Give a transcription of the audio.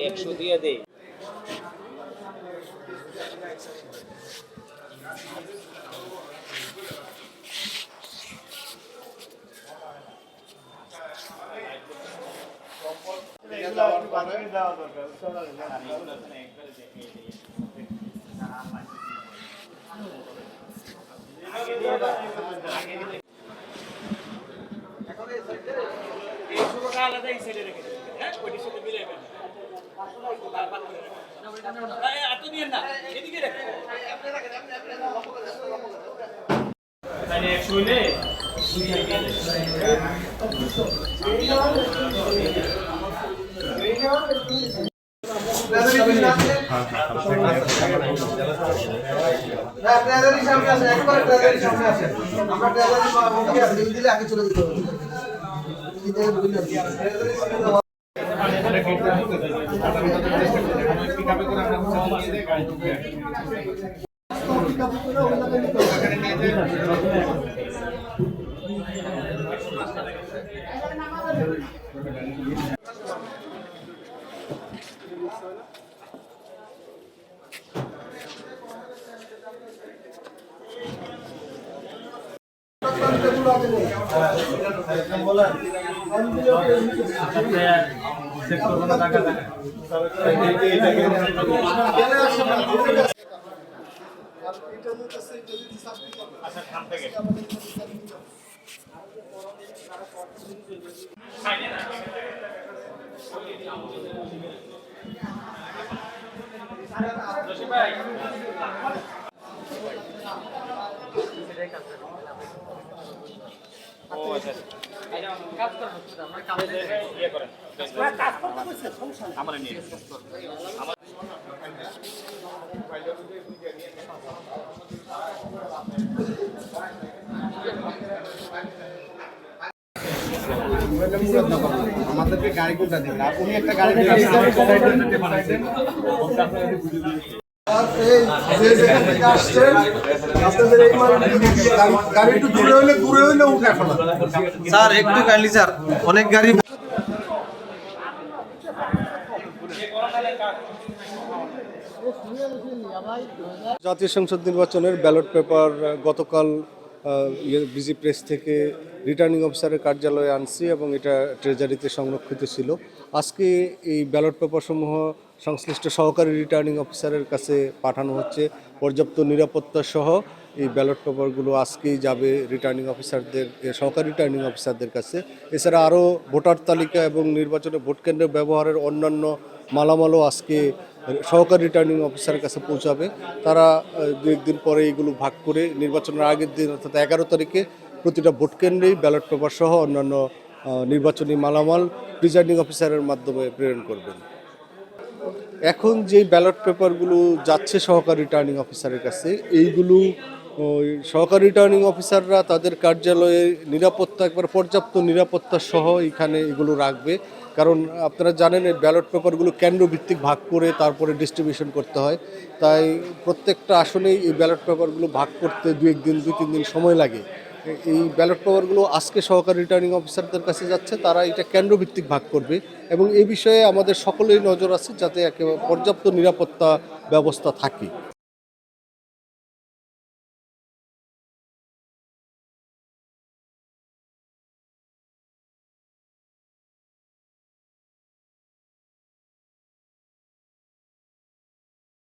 একশো দিয়ে দেয়। আমাদেরকে গাড়ি কোনটা দিবেন? আপনি একটা গাড়ি গাড়ি একটু দূরে হইলে উঠে এখন স্যার একটু কাইন্ডলি স্যার অনেক গাড়ি জাতীয় সংসদ নির্বাচনের ব্যালট পেপার গতকাল বিজি প্রেস থেকে রিটার্নিং অফিসারের কার্যালয়ে আনছি এবং এটা ট্রেজারিতে সংরক্ষিত ছিল। আজকে এই ব্যালট পেপারসমূহ সংশ্লিষ্ট সহকারী রিটার্নিং অফিসারের কাছে পাঠানো হচ্ছে। পর্যাপ্ত নিরাপত্তা সহ এই ব্যালট পেপারগুলো আজকেই যাবে রিটার্নিং অফিসারদের, সহকারী রিটার্নিং অফিসারদের কাছে। এছাড়া আরও ভোটার তালিকা এবং নির্বাচনে ভোট কেন্দ্রে ব্যবহারের অন্যান্য মালামালও আজকে সহকারী রিটার্নিং অফিসারের কাছে পৌঁছাবে। তারা দু একদিন পরে এইগুলো ভাগ করে নির্বাচনের আগের দিন অর্থাৎ 11 তারিখে প্রতিটা ভোট কেন্দ্রেই ব্যালট পেপার সহ অন্যান্য নির্বাচনী মালামাল প্রিজাইডিং অফিসারের মাধ্যমে প্রেরণ করবেন। এখন যেই ব্যালট পেপারগুলো যাচ্ছে সহকারী রিটার্নিং অফিসারের কাছে, এইগুলো সহকারী রিটার্নিং অফিসাররা তাদের কার্যালয়ে নিরাপত্তা একবার পর্যাপ্ত নিরাপত্তা সহ এখানে এগুলো রাখবে। কারণ আপনারা জানেন এই ব্যালট পেপারগুলো কেন্দ্রভিত্তিক ভাগ করে তারপরে ডিস্ট্রিবিউশন করতে হয়। তাই প্রত্যেকটা আসনেই এই ব্যালট পেপারগুলো ভাগ করতে দুই তিন দিন সময় লাগে। এই ব্যালট পেপারগুলো আজকে সহকারী রিটার্নিং অফিসারদের কাছে যাচ্ছে, তারা এটা কেন্দ্রভিত্তিক ভাগ করবে এবং এই বিষয়ে আমাদের সকলেই নজর আছে যাতে একেবারে পর্যাপ্ত নিরাপত্তা ব্যবস্থা থাকে।